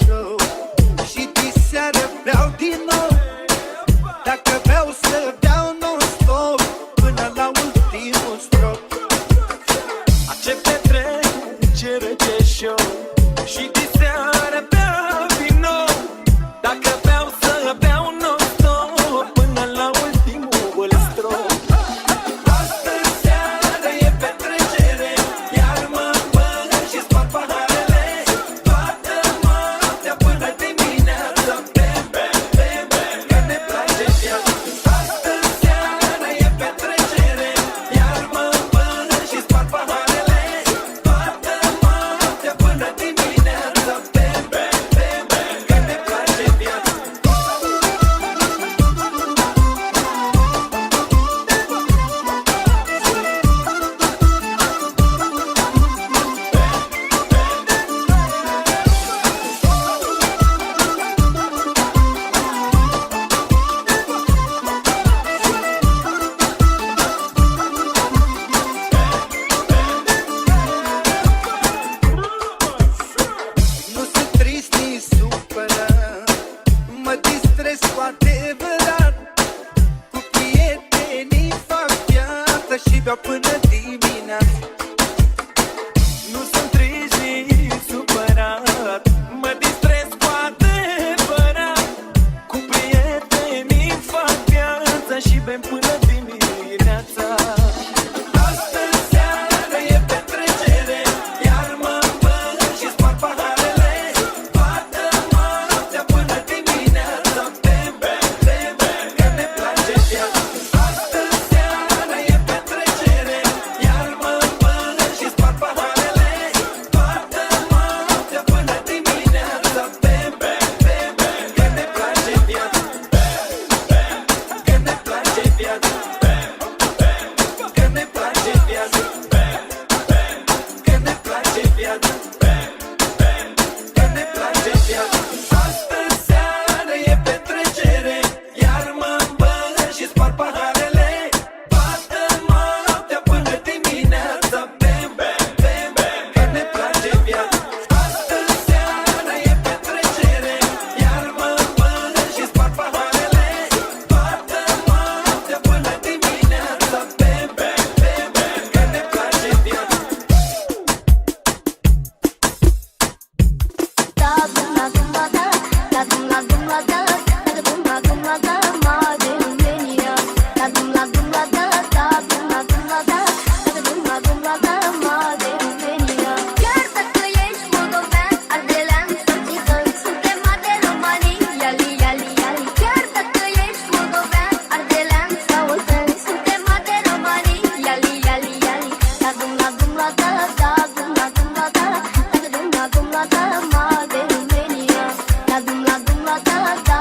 show. Și diseară beau din nou. Dacă beau să beau non-stop până la ultimul strop. Ce petrecere, ce show. Și diseară beau din nou. Dacă beau să beau non-stop până la ultimul strop. Astă seară e petrecere, iar mă băg și spart paharele. Toată noaptea până dimineața. Bem, bem, bem, bem, că ne place viața. Astă seară e petrecere, iar mă băg și spart paharele. Toată noaptea până dimineața. Bem, bem, bem, bem, că ne place viața. Nu sunt trist, nici supărat. Mă distrez cu adevărat. Cu prietenii fac viață și beau până dimineața. Nu sunt trist, nici supărat. Mă distrez cu adevărat. Cu prietenii fac viața și bem până dimineața. Astă seară e petrecere, iar mă băg și spart paharele. Toată noaptea până dimineața. Bem, bem, bem, bem, că ne place viața. Astă seară e petrecere, iar mă băg și spart paharele. Toată noaptea până dimineața. Bem, bem, bem, bem, că ne place viața. Bem, bem, că ne place viața. Bem, bem, că ne place viața. Bem, bem, că ne place viața. Bem, bem, că ne place viața. Astă seară e petrecere, iar mă băg și spart paharele. Toată noaptea până dimineața. Bem, bem, bem, bem, că ne place viața. Astă seară e petrecere, iar mă băg și spart paharele. Toată noaptea până dimineața. Bem, bem, bem, bem, că ne place viața. Chiar dacă ești moldovean, ardelean sau țigăn, suntem de romanii, iali, iali, iali. Chiar dacă ești moldovean, ardelean sau olten, suntem de romanii, iali, iali, iali. La dum la dum la da, da dum la dum la da, da dum la dum la da, ma de România. La dum la dum la da, da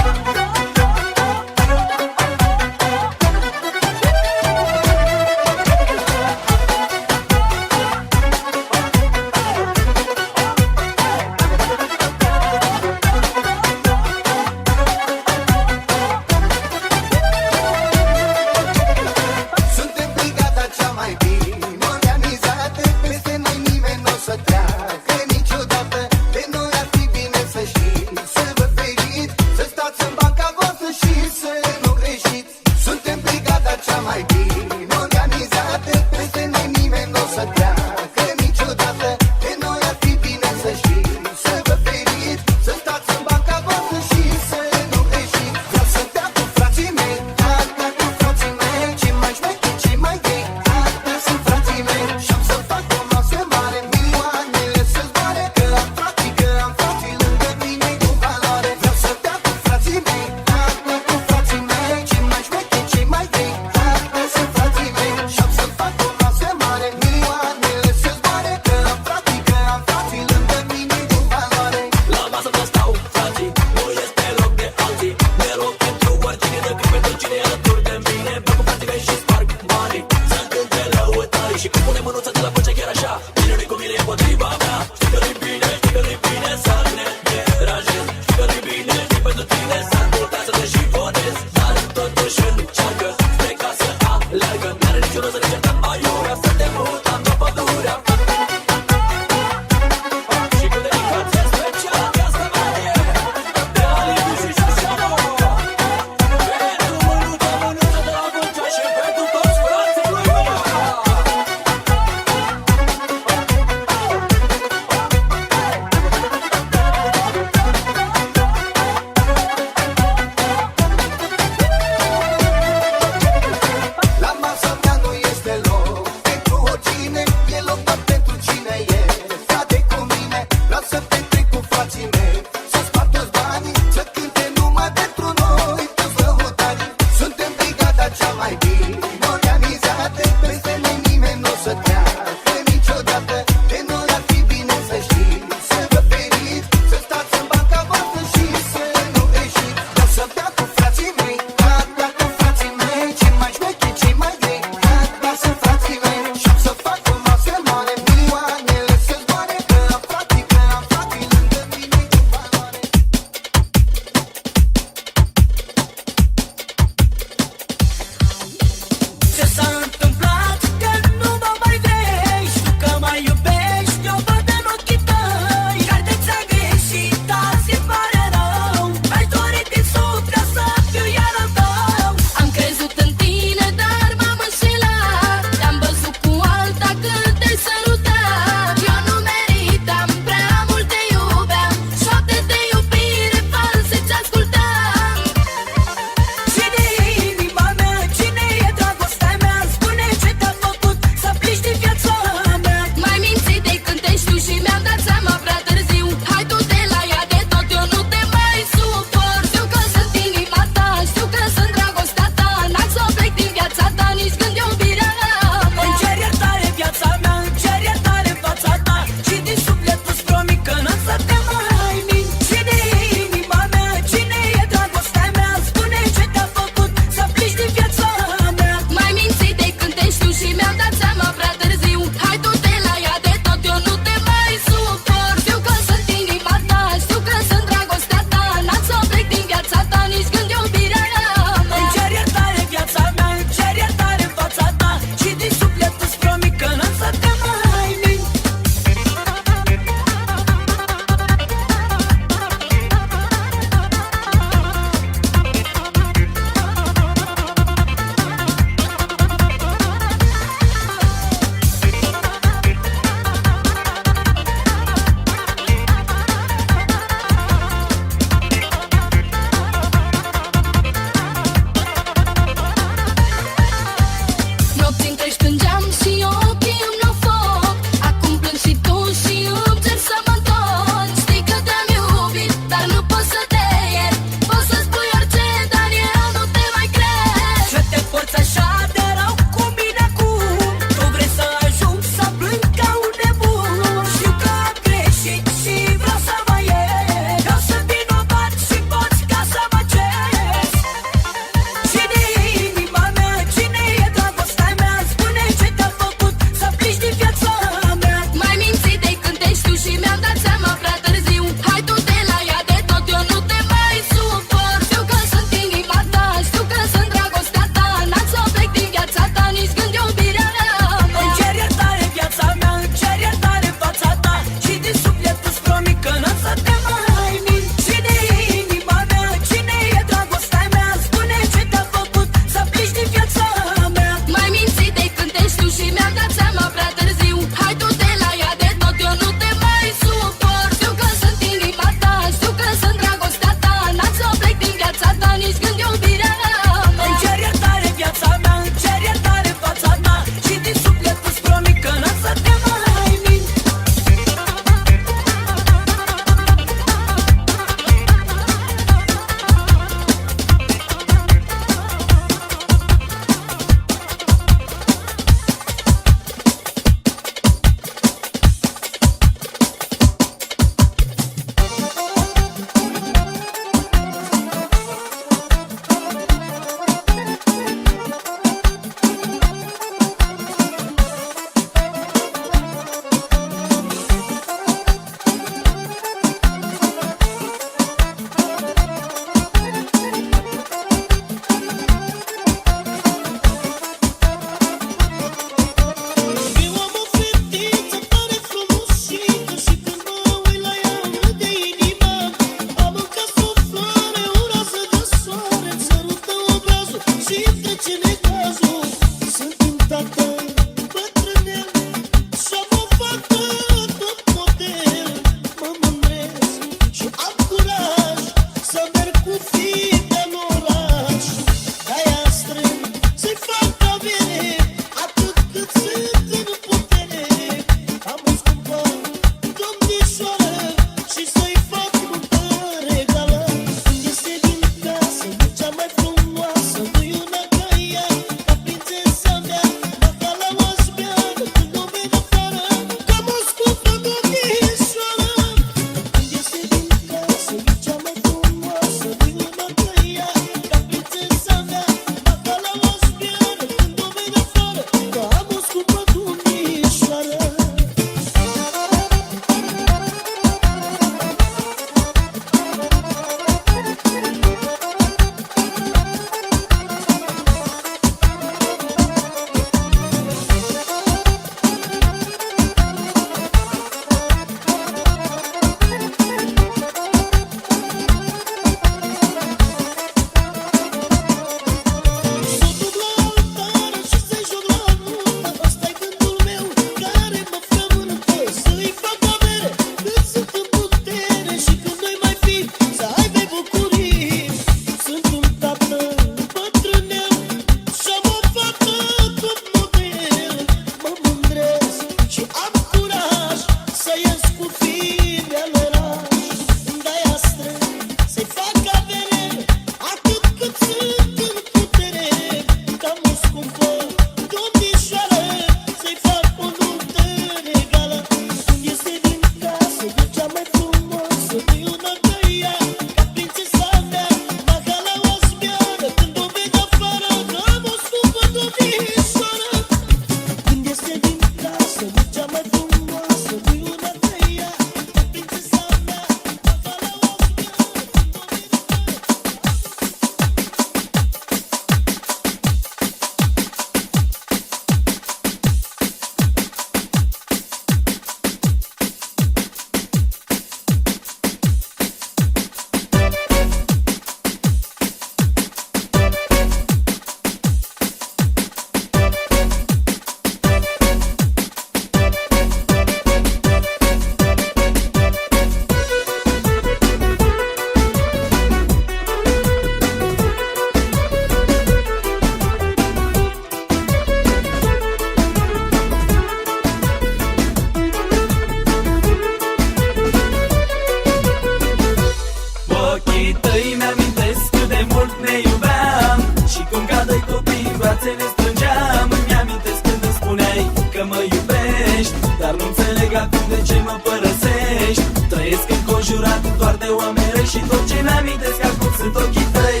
brațe ne strângeam. Îmi amintesc când îmi spuneai că mă iubești, dar nu înțeleg acum de ce mă părăsești. Trăiesc înconjurat doar de oameni răi și tot ce mi-amintesc acum sunt ochii tăi.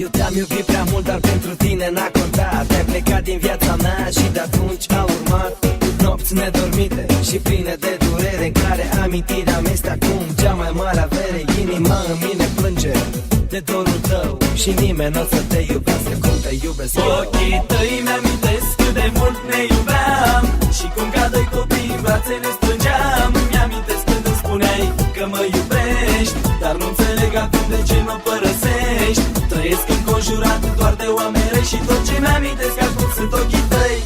Eu te-am iubit prea mult, dar pentru tine n-a contat. Ai plecat din viața mea și de atunci a urmat nopți nedormite și pline de durere, în care amintirea mea este acum cea mai mare avere. Inima în mine plânge de dorul tău și nimeni n-o să te iubească cum te iubesc eu. Ochii tăi mi-amintesc cât de mult ne iubeam și cum ca doi copii în brațe ne strângeam. Mi-amintesc când îmi spuneai că mă iubești, dar nu înțeleg acum de ce mă părăsești. Trăiesc înconjurat doar de oameni răi și tot ce mi-amintesc acum sunt ochii tăi.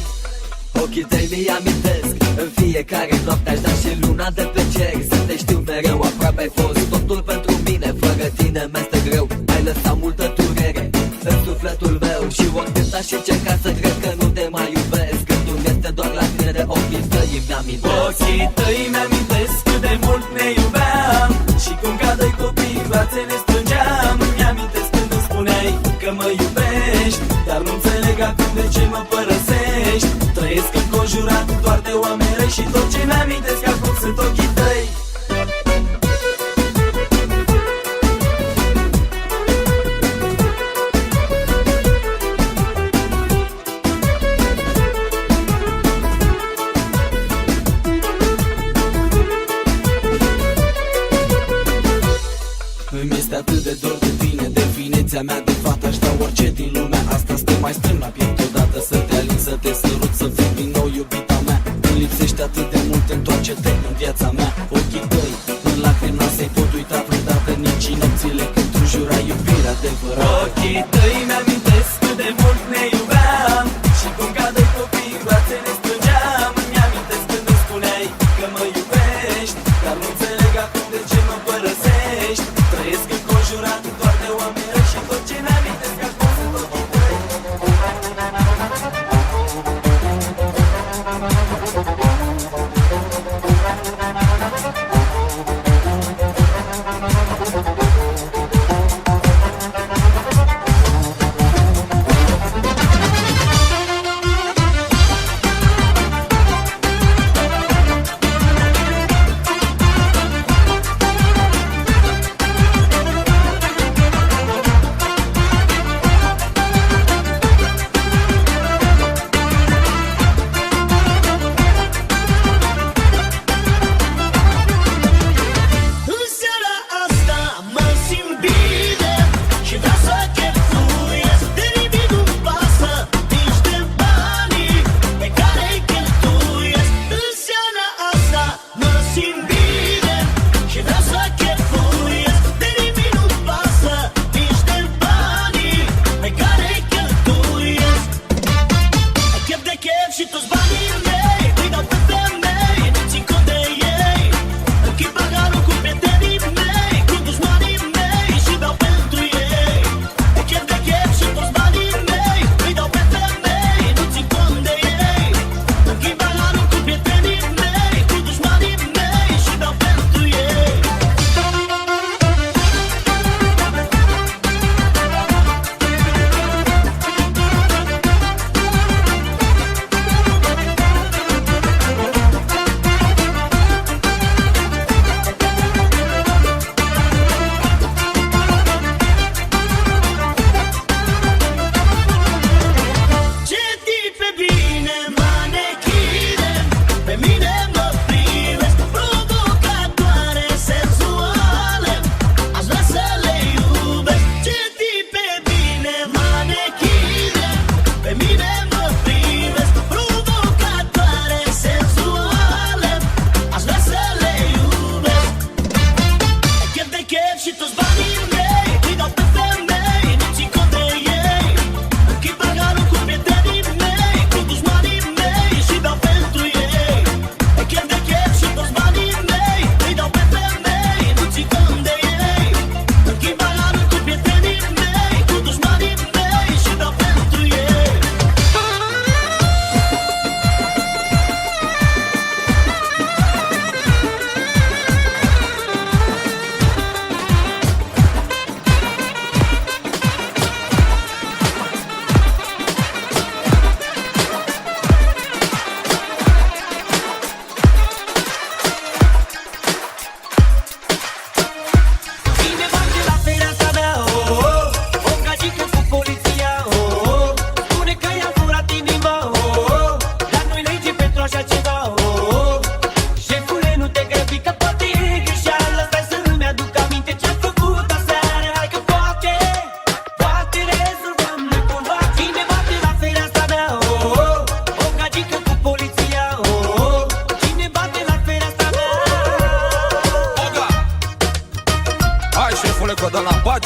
Ochii tăi mi amintesc în fiecare noapte, aș da și luna de pe cer să te știu mereu. Aproape ai fost totul pentru mine, fără tine mi-este greu. Ai lăsat multă durere în sufletul meu și oricând aș încerca să cred că nu te mai iubesc, gândul este doar la tine, de ochii tăi mi-amintesc. Ochii tăi mi-amintesc cât de mult ne iubeam și cum ca doi copii în brațe ne strângeam. Mi-amintesc când îmi spuneai că mă iubești, dar nu înțeleg acum de ce mă părăsești. Trăiesc înconjurat doar de oameni răi și tot ce mi-amintesc acum sunt ochii tăi. Îmi este atât de dor de tine, definiția mea de fată. Aș da orice din lumea asta să te mai strâng la piept odată, să te alin, să te sărut, să fii din nou iubita mea. Îmi lipsești atât de mult, întoarce-te în viața mea. Ochii tăi, în lacrimi n-ai pot uita vreodată, nici nopțile când tu jurai iubirea adevărată. Ochii tăi mi-amintesc cât de mult ne iubeam și cum ca doi copii în brațe ne strângeam. Mi-amintesc când îmi spuneai că mă iubești, dar nu înțeleg acum de ce mă părăsești. Trăiesc înconjurat doar de oameni răi și tot ce mi-amintesc acum sunt ochii tăi.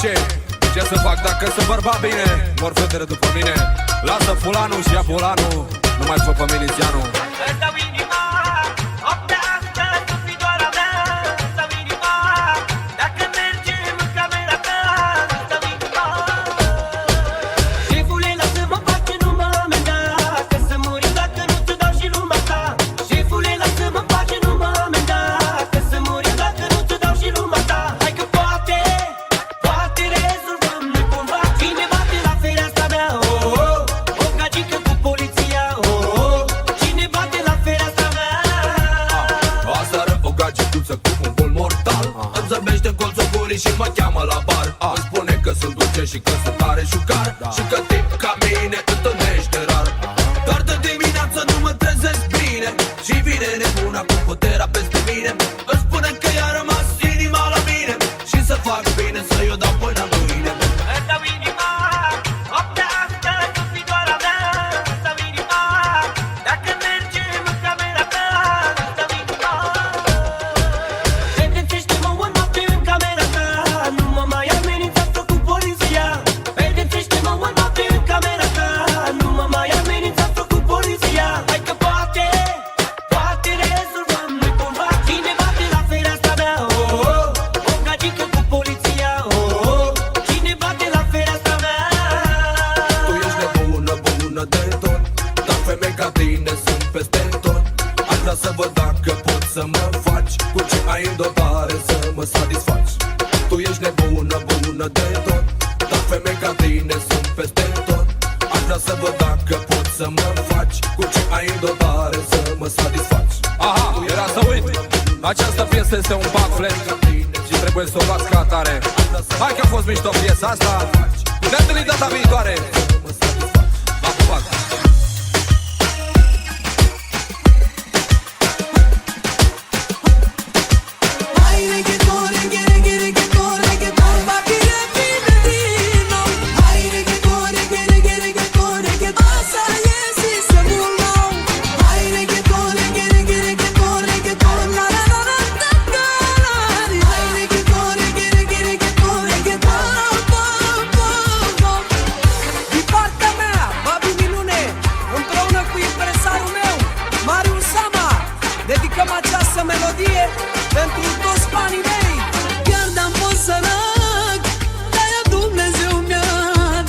ce? Ce să fac dacă sunt bărbat bine? Mor fetele după mine. Lasă fulanul și ia pulanul, nu mai fă pe milițianul. Îți dau inima, 8 de astăzi, tu fi doar a mea. Îți dau inima, dacă mergem în camera ta. Îți dau inima. Șefule, lasă-mă în pace, nu mă amenda, că să muri dacă nu ți dau și lumea ta. Șefule, lasă-mă în pace, nu mă amenda, că să muri dacă nu ți dau și lumea ta. Hai că poate rezolvăm noi cumva. Cine bate la fereastra mea, oh, oh, o gagică cu poliția, oh, oh. Cine bate la fereastra mea? Aseară o gagicuță cu un bol mortal îmi zăbește în colțul gurii și mă cheamă la bar. Îmi spune că sunt dulce și că sunt tare șucar și că tip ca mine întâlnește rar. Doar de dimineață nu mă trezesc bine și vine nebuna cu puterea peste mine. Îmi spune că i-a rămas inima la mine și să fac bine să-i o dau până mâine. Îți dau inima, 8 de astăzi, tu fi doar a mea. Îți dau inima, dacă mergem în camera ta. Îți dau inima. Pedepsește-mă o noapte în camera ta, nu mă mai amenințați cu poliția. Pedepsește-mă o noapte în camera ta, nu mă mai amenințați cu poliția. Hai că poate rezolvăm noi cumva. Cine bate la fereastra mea, oh, oh, o gagică cu poliția, oh, oh. Cine bate la fereastra mea? Tu ești nebună, bună de tot, dar femei ca tine sunt peste tot. Aș vrea să văd dacă poți să mă faci cu ce ai în dotare să mă satisfaci. Tu ești nebună, bună de tot, dar femei ca tine sunt peste tot. Aș vrea să văd dacă poți să mă faci cu ce ai în dotare să mă satisfaci. Aha, era să uit, această piesă este un pamflet și trebuie să o luați ca atare. Hai că a fost mișto piesa asta. Ne întâlnim data viitoare. Va pupac. Din partea mea, Babi Minune, împreună cu impresarul meu, Marius Sama, dedicăm această melodie pentru toți fanii mei. Chiar de-am fost sărac, de-aia Dumnezeu mi-a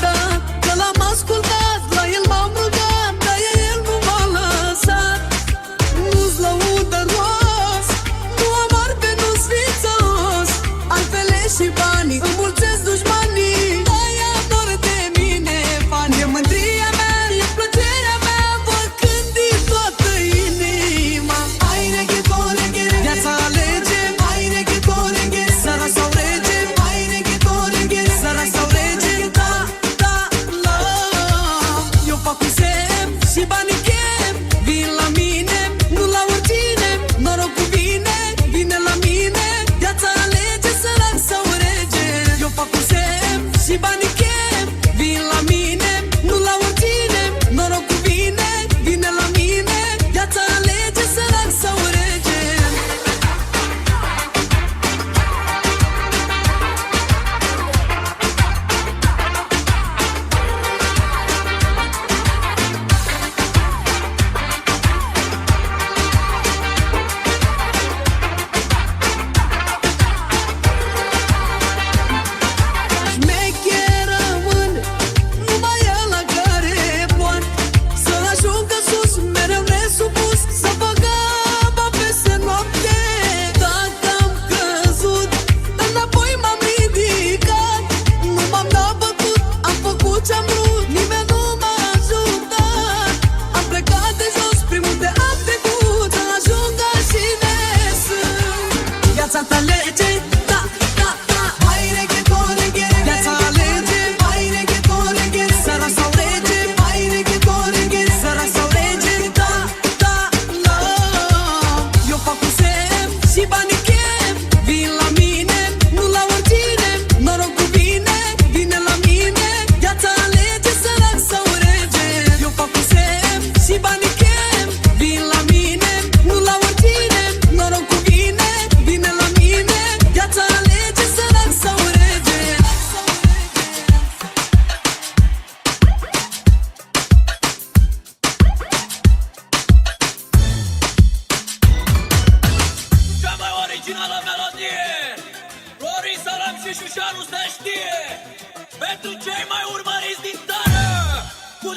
dat, că l-am ascultat, la el m-am rugat, de-aia el nu m-a lăsat. Nu-ți lăudă rost, nu am arpe, nu-s fițos, altele și banii îmbulțesc dușmanii. De-aia dor de mine, fani, e mândria mea, e plăcerea mea, vă cânt din toată inima. Hai reggaeton, viața alegem,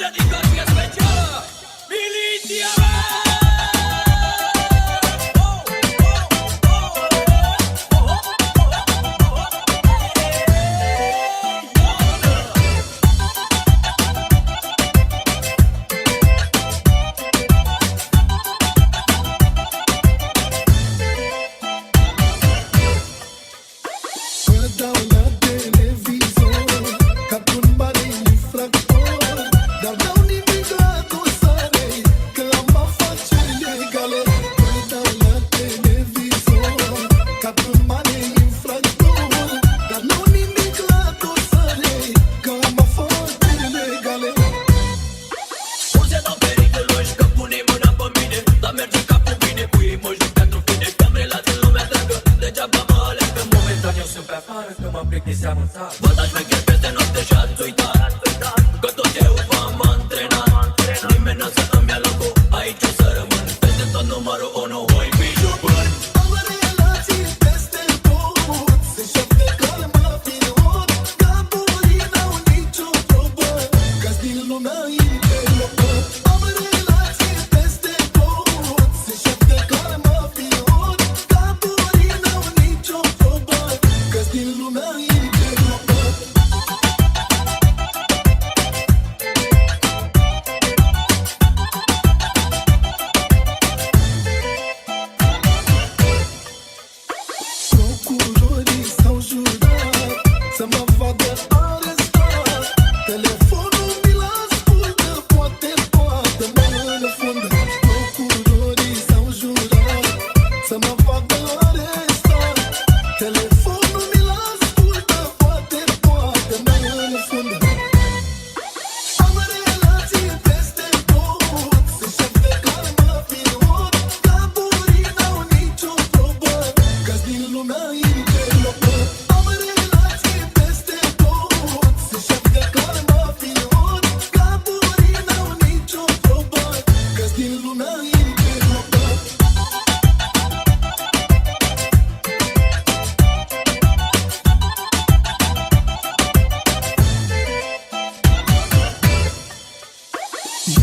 dedicație specială Miliția mea! Vă dați șmecher peste noapte și ați uitat că tot eu v-am antrenat. Nimeni n-a să îmi ia locul, aici o să rămân peste tot numărul 1. Voi fi jupân. Am relații peste tot, se șoc de care mă pilot. Capurii n-au nicio probă, că-s din lumea interlopă. Am relații peste tot, se șoc de care mă pilot. Capurii n-au nicio probă, că-s din lumea interlopă. Procurorii s-au jurat să mă vadă arestat. Telefonul mi-l ascultă, poate mă înfundă. Procurorii s-au jurat să mă vadă arestat. Telefonul mi-l ascultă, poate mă înfundă. Am relații peste tot, se șoc de care mă pilot. Capurii n-au nicio probă, că-s din lumea interlopă. Am relații peste tot, se șoc de care mă pilot. Capurii n-au nicio probă, că-s din lumea interlopă.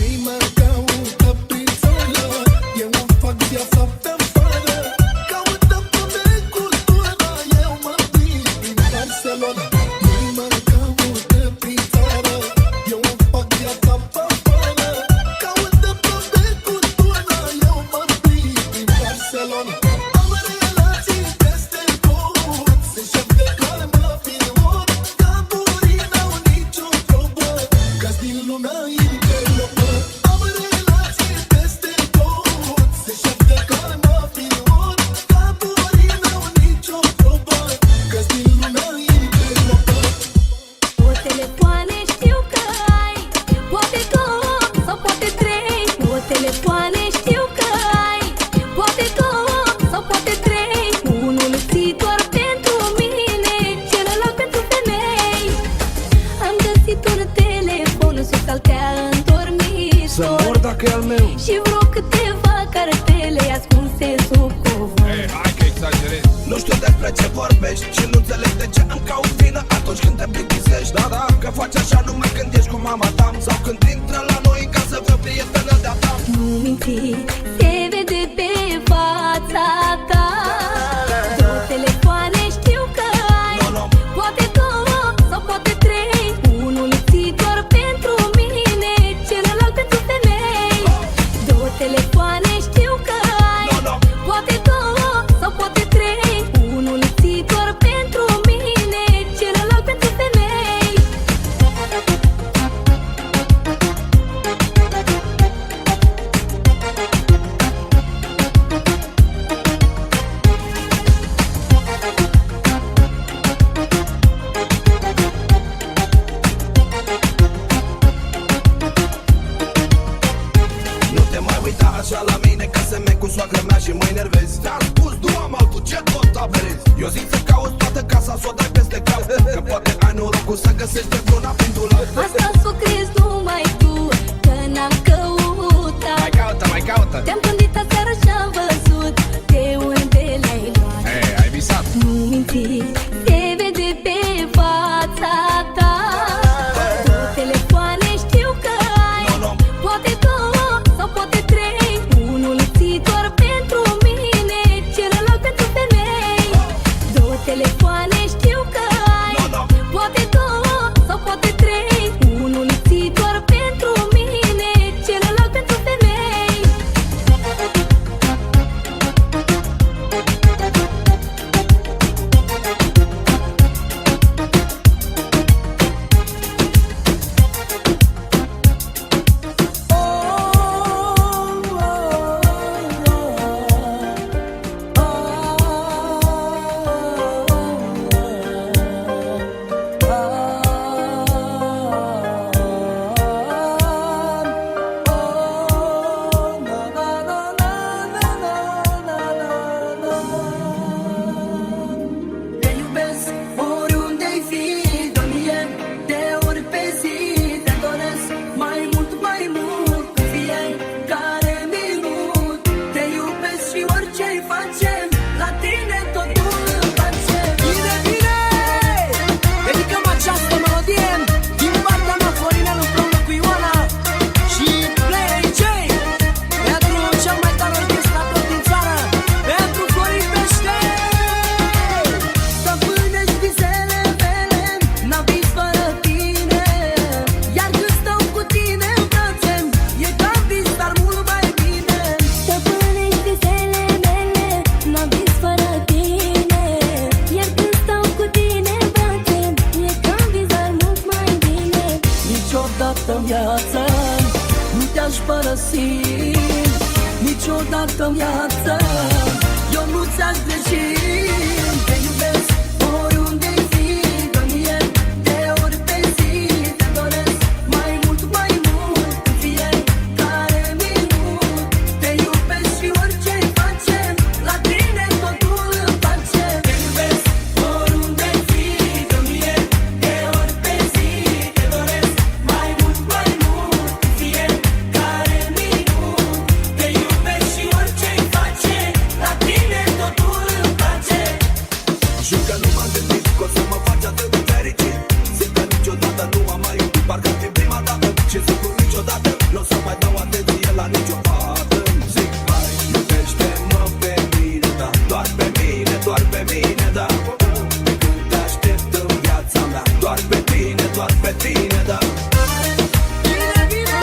Ei mă caută prin țară, eu îmi fac viața pe afară. Caută pe cultură, eu mă plimb prin Barcelona. Ei mă caută prin țară, eu îmi fac viața pe afară. Caută pe cultură, eu mă plimb prin Barcelona. Am relații peste tot, se șoc de care mă pilot. Capurii n-au nicio probă, că-s din lumea interlopă. Am relații peste tot, se șoc de care mă pilot. Capurii n-au nicio probă, că-s din lumea interlopă. O telefoane știu că ai, poate 2 sau poate 3. O telefoane știu că ai, poate 2 sau poate 3. Unul ții doar pentru mine, celălalt pentru femei. Am găsit un telefon sus altea în Să mor dormitor dacă e al meu. și vreo câteva cartele ascunse sub cuvânt. Hai că exagerezi. Nu știu despre ce vorbești și nu înțeleg de ce îmi cauți vină atunci când te plictisești. Da, da, că faci așa numai când ești cu mama ta sau când intră la noi în casă vreo prietenă de-a ta. Nu minți, se vede pe fața ta. 2 telefoane știu că ai, poate 2 sau poate 3. Unul ții doar pentru mine, celălalt pentru femei. 2 telefoane știu că ai, poate 2 sau poate 3. Unul ții doar pentru mine, celălalt pentru femei. Niciodată în viață nu te-aș părăsi, niciodată în viață eu nu ți-aș greși. Te iubesc oriunde-i fi, că mie de ori pe zi te doresc mai mult, mai mult, în fiecare minut. Te iubesc și orice-i facem, la tine totul îmi place. Te iubesc oriunde-i fi, că mie de ori pe zi te doresc mai mult, mai mult, în fiecare minut. Te iubesc și orice-i facem, la tine totul îmi place. Jur că nu m-am gândit că o să mă faci atât de fericit. Zic că niciodată nu am mai iubit, parcă fi prima dată. Și sigur niciodată nu o să mai dau atenție la nicio fată. Zic, hai, iubește-mă pe mine, da, doar pe mine, doar pe mine, da. De când te aștept în viața mea, doar pe tine, doar pe tine, da. Bine, bine!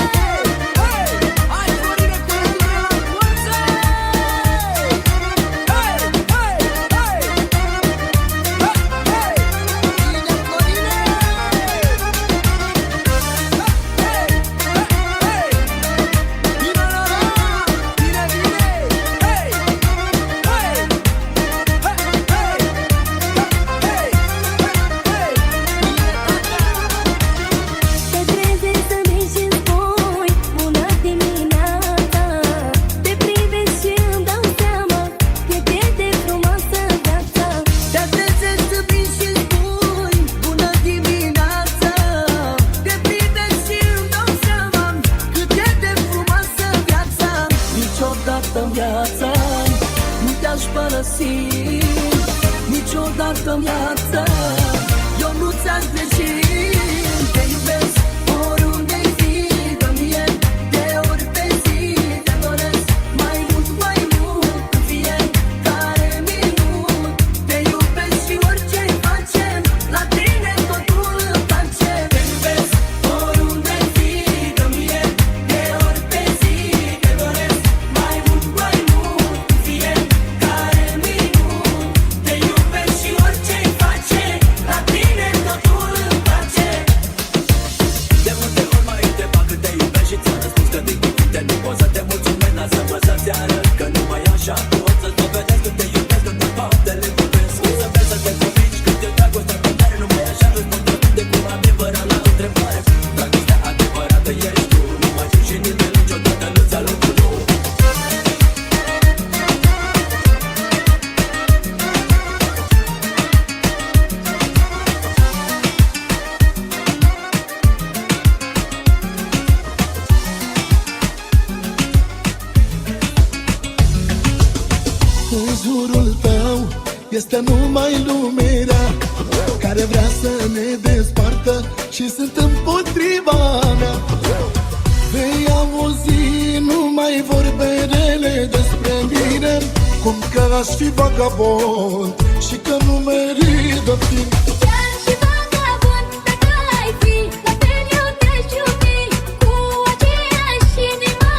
Hei! Hai, Florine, cu mine la mulți ani! Hei, hei, hei! Hei, bine, Florine! Hei, hei! Bine, la la! Bine, bine! Hei, hei! Hei, hei! Te trezești să vii și-mi spui bună dimineața. Te privesc și îmi dau seama cât e de frumoasă viața. Te trezești să vii și-mi spui bună dimineața. Te privesc și îmi dau seama cât e de frumoasă viața. Niciodată în viață nu te-aș părăsi, niciodată în viață eu nu ți-aș greși. Te iubesc oriunde-i fi, că mie de ori pe zi te doresc mai mult, mai mult, în fiecare minut. Te iubesc și orice-i facem, la tine totul îmi place. Te iubesc oriunde-i fi, că mie de ori pe zi te doresc mai mult, mai mult, în fiecare minut. Te iubesc și orice-i facem, la tine totul îmi place. De multe ori mai întreba cât te iubești și ți-am răspuns că din cuvinte nu pot să te mulțumesc, lasă mă să-ți arăt că nu mai e așa. Pot să-ți dovedesc că te iubesc, când toate faptele vorbesc. Cum să vrei să te convingi cât e dragostea pe care nu mai e așa. Răspund de cum adevărat la întrebare. Dragostea adevărată ești tu, nu mai știu și nimeni niciodată nu-ți alăg cu tu. În jurul tău este numai lumea care vrea să ne despartă și sunt împotriva mea. Vei auzi numai vorbe rele despre mine, cum că aș fi vagabond și că nu merită timp. Chiar și vagabond, dacă ai fi, la fel eu te-aș iubi, cu aceeași inimă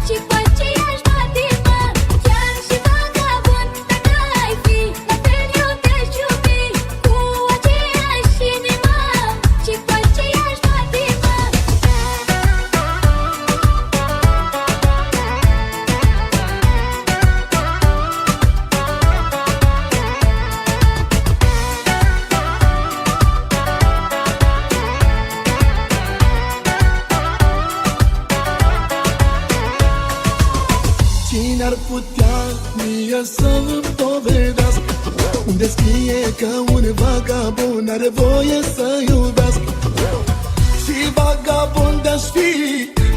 și cu aceeași patimă. Chiar și vagabond, dacă ai fi, la fel eu te-aș iubi, cu aceeași inimă și cu aceeași patimă. Cine ar putea mie să-mi dovedească unde scrie că un vagabond are voie să iubească? Și vagabond aș fi,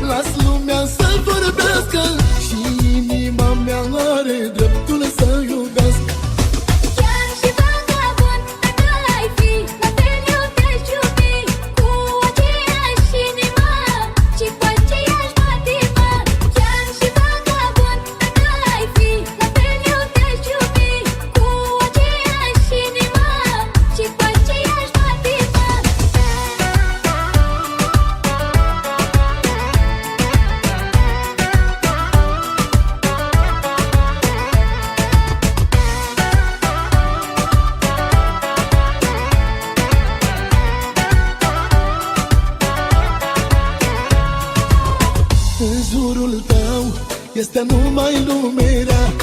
las lumea să vorbească și inima mea are dreptul să iubească. Chiar și vagabond, dacă ai fi, la fel eu te-aș iubi, cu aceeași inimă și cu aceeași patimă. Chiar și vagabond, dacă ai fi, la fel eu te-aș iubi, cu aceeași inimă și cu aceeași patimă. În jurul tău este numai lumea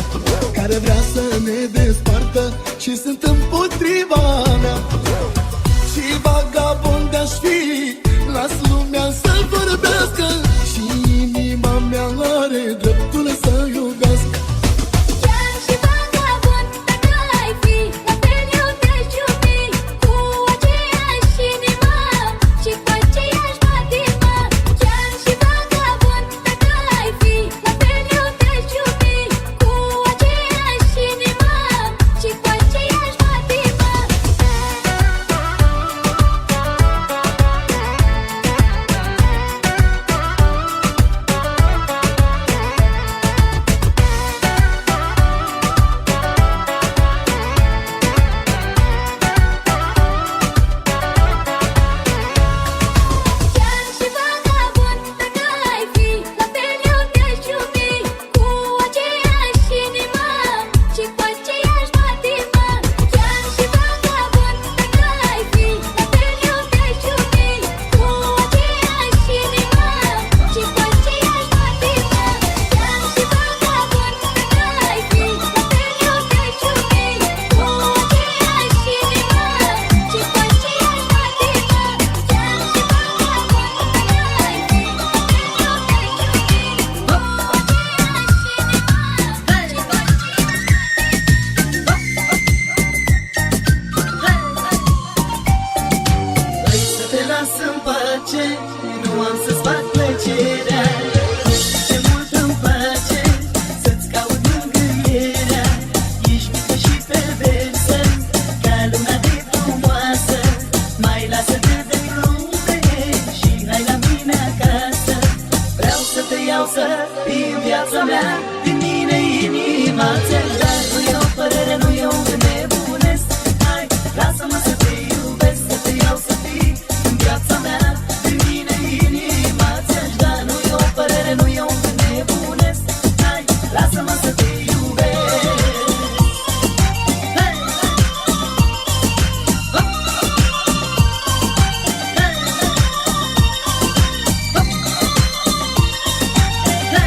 care vrea să ne despartă și sunt împotriva mea. Și vagabond aș fi, las lumea să vorbească și inima mea are dreptul să iubească. Chiar și vagabond dacă ai fi, la fel eu te-aș iubi, cu aceeași inimă și cu aceeași patimă. Chiar și vagabond dacă ai fi, la fel eu te-aș iubi, cu aceeași inimă și cu aceeași patimă. Chiar și vagabond dacă ai fi, la fel eu te-aș iubi, cu aceeași inimă și cu aceeași patimă. Chiar și vagabond dacă ai fi, la fel eu te-aș iubi, cu aceeași inimă și cu aceeași patimă. Chiar și vagabond dacă ai fi, la fel eu te-aș iubi, cu aceeași inimă și cu aceeași patimă. Chiar și Vrei să te las în pace, nu am să-ți fac plăcerea. Nu știi ce mult îmi place să-ți caut mângâierea. Ești mică și perversă, ca luna de frumoasă. Mai lasă-te de glume și hai la mine acasă. Vreau să te iau să fii în viața mea, din mine inima ți-aș da. Nu e o părere, nu e un gând nebunesc. Hai, lasă-mă să te iubesc, să te iau să fii în viața mea, din mine inima ți-aș da. Nu e o părere, nu e un gând nebunesc. Hai, lasă-mă să te iubesc. Hey! Hop! Hey! Hop! Hey!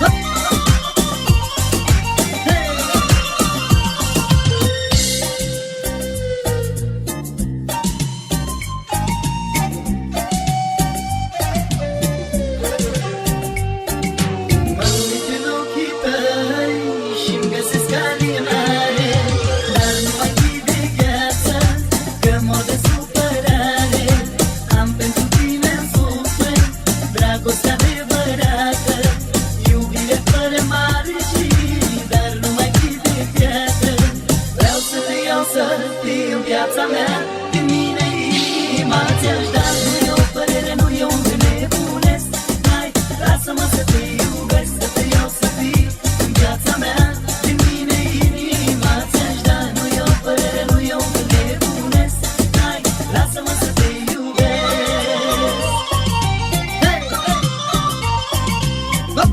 Hop! Mă uit în ochii tăi și-mi găsesc alinare, dar nu mai fi de gheață, că mor de supărare. Am pentru tine în suflet dragoste adevărată, iubire fără margini, dar nu mai fi de gheață. Vreau să te iau să fii în viața mea, din mine inima ți-aș da. Nu e o părere, nu e un gând nebunesc. Hai, lasă-mă să te iubesc, să te iau să fii în viața mea, din mine inima ți-aș da. Nu e o părere, nu e un gând nebunesc. Hai, lasă-mă să te iubesc. Hey! Hop!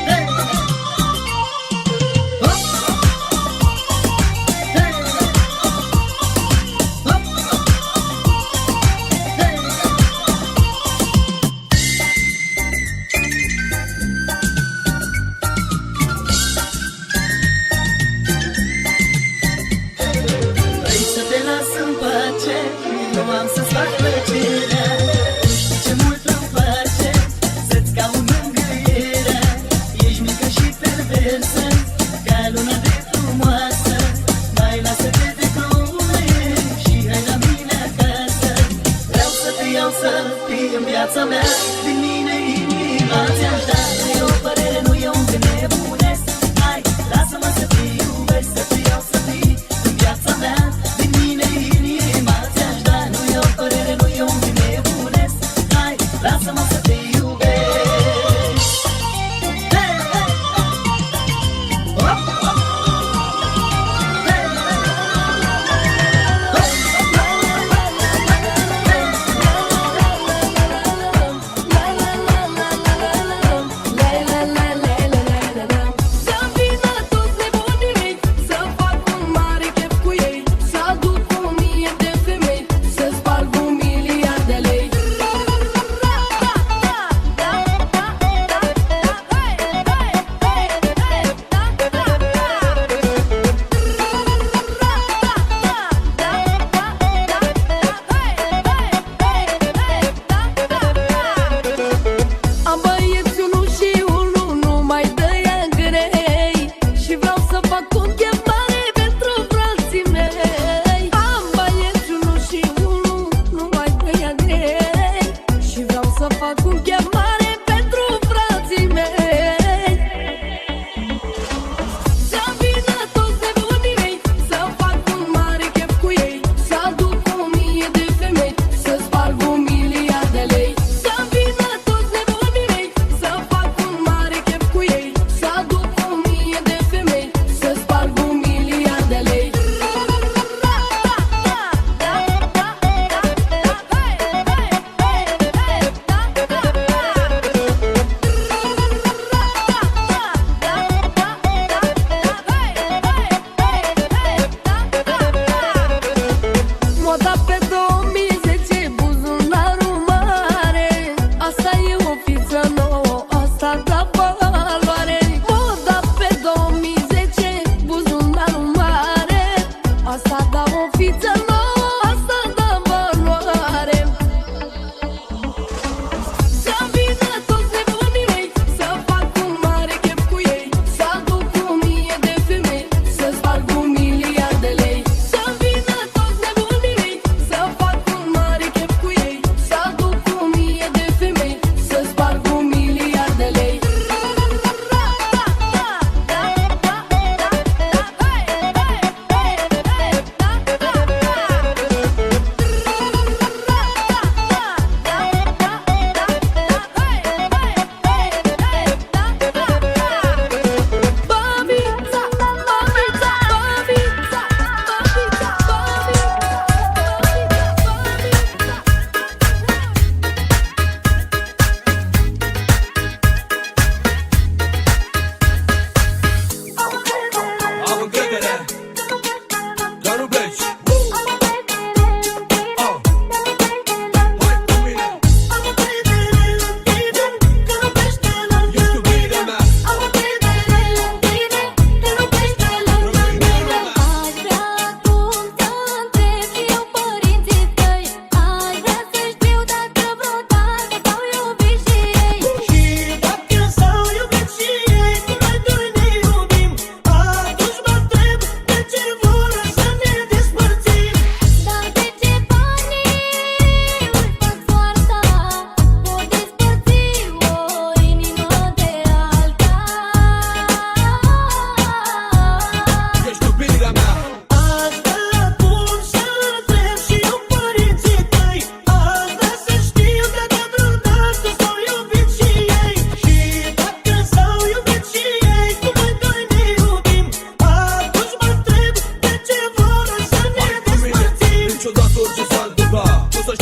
Hey! Hop! Hey! Hop! Vrei să te las în pace, nu am să-ți fac plăcerea. Nu știi ce mult îmi place să-ți caut mângâierea. Ești mică și perversă, ca luna de frumoasă. Mai lasă-te de glume și hai la mine acasă. Vreau să te iau să fii în viața mea, din mine inima ți-aș da. Nu e o părere, nu e un gând nebunesc. Hai, lasă-mă să te iubesc, să te iau să fii în viața mea, din mine inima ți-aș da. Nu e o părere, nu e un gând nebunesc. Hai, lasă-mă să te iubesc. Hey! Hop! Hey! Hop!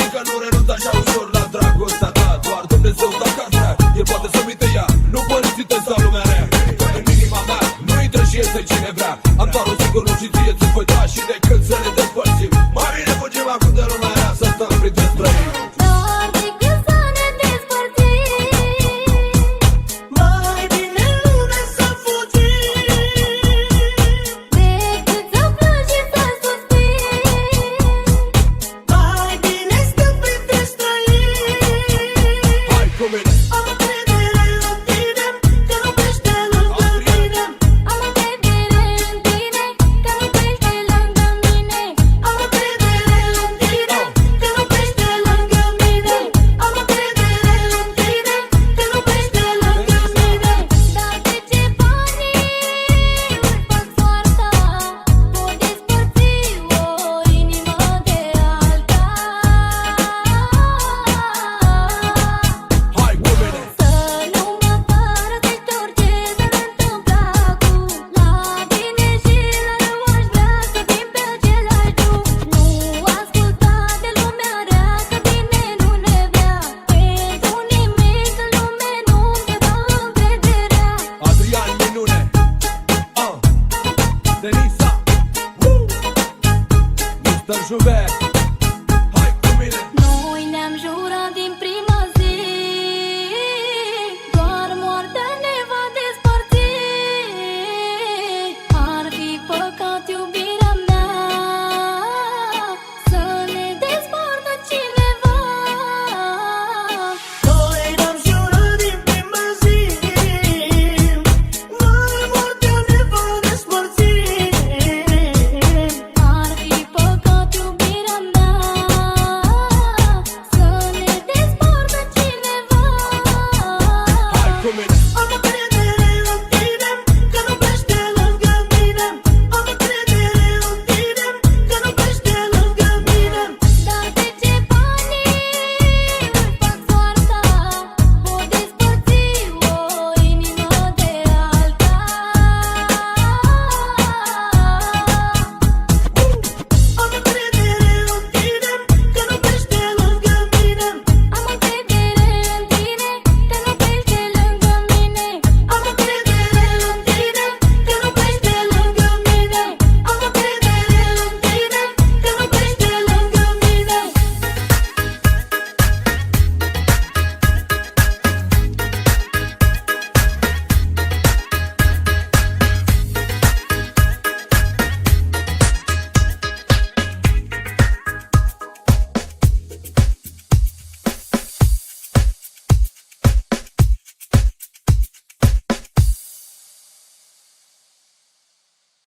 Adică nu